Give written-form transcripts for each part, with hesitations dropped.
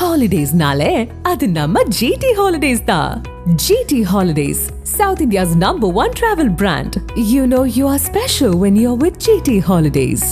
Holidays nale, adu namma GT Holidays da. GT Holidays, South India's #1 travel brand. You know you are special when you're with GT Holidays.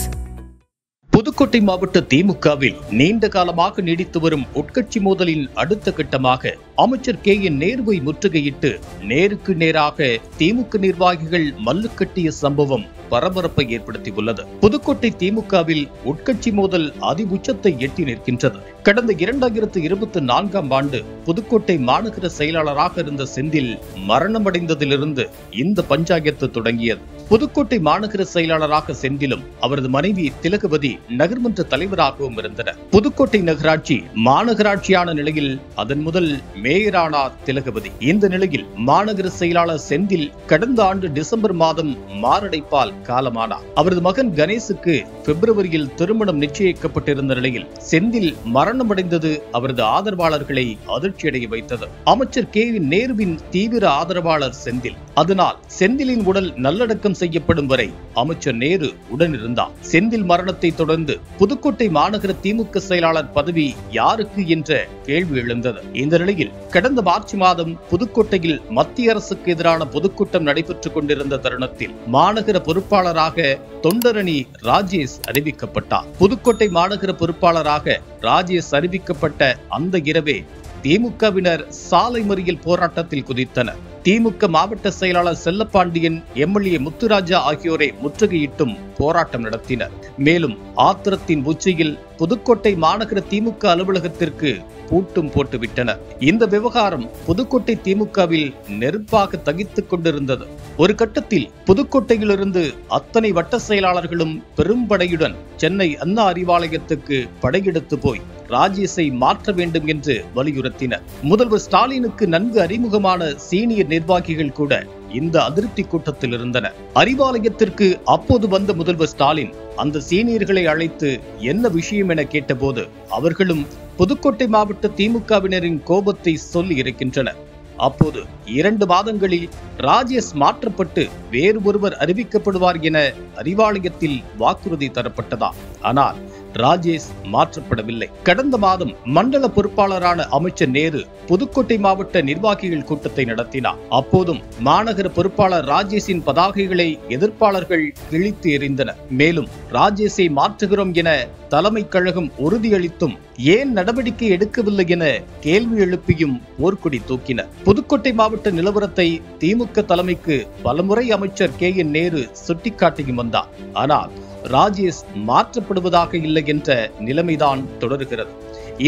Pudukkottai மாவட்ட திமுகவில் நீண்ட காலமாக நீடித்து வரும் உட்கட்சி மோதலின் அடுத்த கட்டமாக அமைச்சர் கே.என். நேருவை முற்றுகையிட்டு நேருக்கு நேராக திமுக நிர்வாகிகள் மல்லுக்கட்டிய சம்பவம் பரபரப்பை ஏற்படுத்தியுள்ளது. புதுக்கோட்டை திமுகவில் உட்கட்சி மோதல் அதிஉச்சத்தை எட்டி நிற்கின்றது. கடந்த 2024ஆம் ஆண்டு புதுக்கோட்டை மாநகர செயலாளராக இருந்த செந்தில் மரணமடைந்ததிலிருந்து இந்த பஞ்சாயத்து தொடங்கியது. புதுக்கோட்டை மாநகர செயலாளராக செந்திலும் அவரது மனைவி திலகவதி நகர்மன்ற தலைவராகவும் இருந்தனர். புதுக்கோட்டை நகராட்சி மாநகராட்சியான நிலையில் அதன் முதல் மேயரானார் திலகவதி. இந்த நிலையில் மாநகர செயலாளர் செந்தில் கடந்த ஆண்டு டிசம்பர் மாதம் மாரடைப்பால் காலமானார். அவரது மகன் கணேசுக்கு பிப்ரவரியில் திருமணம் நிச்சயிக்கப்பட்டிருந்த நிலையில் செந்தில் மரணமடைந்தது அவரது ஆதரவாளர்களை அதிர்ச்சியடைய வைத்தது. அமைச்சர் கே.என். நேருவின் தீவிர ஆதரவாளர் செந்தில். அதனால் செந்திலின் உடல் நல்லடக்கம் செய்யப்படும் வரை அமைச்சர் நேரு உடனிருந்தார். செந்தில் மரணத்தை தொடர்ந்து புதுக்கோட்டை மாநகர திமுக செயலாளர் பதவி யாருக்கு என்ற கேள்வி எழுந்தது. இந்த நிலையில் கடந்த மார்ச் மாதம் புதுக்கோட்டையில் மத்திய அரசுக்கு எதிரான பொதுக்கூட்டம் நடைபெற்றுக் கொண்டிருந்த தருணத்தில் மாநகர பொறுப்பாளராக தொண்டரணி ராஜேஷ் அறிவிக்கப்பட்டார். புதுக்கோட்டை மாநகர பொறுப்பாளராக ராஜேஷ் அறிவிக்கப்பட்ட அந்த இரவே திமுகவினர் சாலை மறியல் போராட்டத்தில் குதித்தனர். திமுக மாவட்ட செயலாளர் செல்லப்பாண்டியன், எம்எல்ஏ முத்துராஜா ஆகியோரை முற்றுகையிட்டும் போராட்டம் நடத்தினர். மேலும் ஆத்திரத்தின் உச்சியில் புதுக்கோட்டை மாநகர திமுக அலுவலகத்திற்கு பூட்டும் போட்டுவிட்டனர். இந்த விவகாரம் புதுக்கோட்டை திமுகவில் நெருப்பாக தகித்துக் கொண்டிருந்தது. ஒரு கட்டத்தில் புதுக்கோட்டையிலிருந்து அத்தனை வட்ட செயலாளர்களும் பெரும்படையுடன் சென்னை அண்ணா அறிவாலயத்துக்கு படையெடுத்து போய் ராஜேஷை மாற்ற வேண்டும் என்று வலியுறுத்தினர். முதல்வர் ஸ்டாலினுக்கு நன்கு அறிமுகமான சீனியர் நிர்வாகிகள் கூட இந்த அதிருப்தி கூட்டத்தில் இருந்தனர். அறிவாலயத்திற்கு அப்போது வந்த முதல்வர் ஸ்டாலின் அந்த சீனியர்களை அழைத்து என்ன விஷயம் என கேட்டபோது அவர்களும் புதுக்கோட்டை மாவட்ட திமுகவினரின் கோபத்தை சொல்லி இருக்கின்றனர். அப்போது 2 மாதங்களில் ராஜேஷ் மாற்றப்பட்டு வேறு ஒருவர் அறிவிக்கப்படுவார் என அறிவாலயத்தில் வாக்குறுதி தரப்பட்டதா? ஆனால் ராஜேஷ் மாற்றப்படவில்லை. கடந்த மாதம் மண்டல பொறுப்பாளரான அமைச்சர் நேரு புதுக்கோட்டை மாவட்ட நிர்வாகிகள் கூட்டத்தை நடத்தினார். அப்போதும் மாநகர பொறுப்பாளர் ராஜேஷின் பதாகைகளை எதிர்ப்பாளர்கள் கிழித்து எறிந்தனர். மேலும் ராஜேஷை மாற்றுகிறோம் என தலைமை கழகம் உறுதியளித்தும் ஏன் நடவடிக்கை எடுக்கவில்லை என கேள்வி எழுப்பியும் போர்க்கொடி தூக்கினர். புதுக்கோட்டை மாவட்ட நிலவரத்தை திமுக தலைமைக்கு பலமுறை அமைச்சர் கே.என். நேரு சுட்டிக்காட்டியும் வந்தார். ஆனால் ராஜேஷ் மாற்றப்படுவதாக இல்லை என்ற நிலைமைதான் தொடர்கிறது.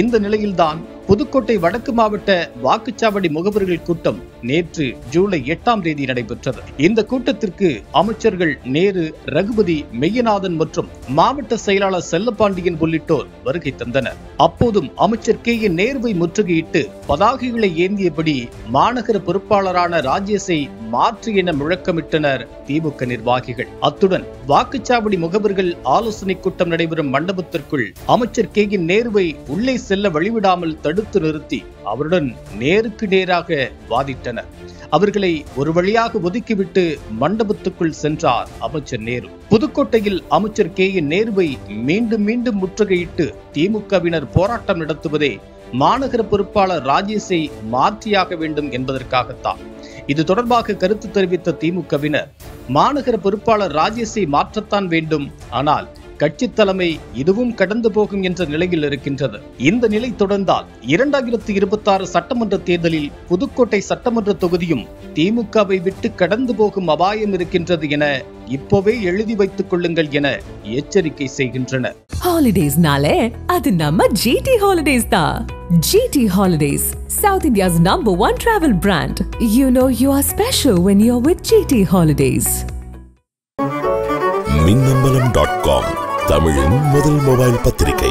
இந்த நிலையில்தான் புதுக்கோட்டை வடக்கு மாவட்ட வாக்குச்சாவடி முகவர்கள் கூட்டம் நேற்று ஜூலை 8ஆம் தேதி நடைபெற்றது. இந்த கூட்டத்திற்கு அமைச்சர்கள் நேரு, ரகுபதி, மெய்யநாதன் மற்றும் மாவட்ட செயலாளர் செல்லப்பாண்டியன் உள்ளிட்டோர் வருகை தந்தனர். அப்போதும் அமைச்சர் கே.என். நேருவை முற்றுகையிட்டு பதாகைகளை ஏந்தியபடி மாநகர பொறுப்பாளரான ராஜேஷை மாற்று என முழக்கமிட்டனர் திமுக நிர்வாகிகள். அத்துடன் வாக்குச்சாவடி முகவர்கள் ஆலோசனை கூட்டம் நடைபெறும் மண்டபத்திற்குள் அமைச்சர் கே.என். நேருவை உள்ளே செல்ல வழிவிடாமல் தடுத்து நிறுத்தி அவருடன் நேருக்கு நேராக வாதிட்டனர். அவர்களை ஒரு வழியாக ஒதுக்கிவிட்டு மண்டபத்துக்குள் சென்றார் அமைச்சர் நேரு. புதுக்கோட்டையில் அமைச்சர் கே.என். நேருவை மீண்டும் மீண்டும் முற்றுகையிட்டு திமுகவினர் போராட்டம் நடத்துவதே மாநகர பொறுப்பாளர் ராஜேஷை மாற்றியாக வேண்டும் என்பதற்காகத்தான். இது தொடர்பாக கருத்து தெரிவித்த திமுகவினர் மாநகர பொறுப்பாளர் ராஜேஷை மாற்றத்தான் வேண்டும், ஆனால் கட்சி தலைமை இதுவும் கடந்து போகும் என்ற நிலையில் இருக்கின்றது. இந்த நிலை தொடர்ந்தால் 2026 சட்டமன்ற தேர்தலில் புதுக்கோட்டை சட்டமன்ற தொகுதியும் திமுகவை விட்டு கடந்து போகும் அபாயம் இருக்கின்றது என இப்போவே எழுதி வைத்துக் கொள்ளுங்கள் என எச்சரிக்கை செய்கின்றனர். Holidays nale, adu namma GT Holidays da. GT Holidays, South India's #1 travel brand. You know you are special when you're with GT Holidays. Minnambalam.com, தமிழின் முதல் மொபைல் பத்திரிகை.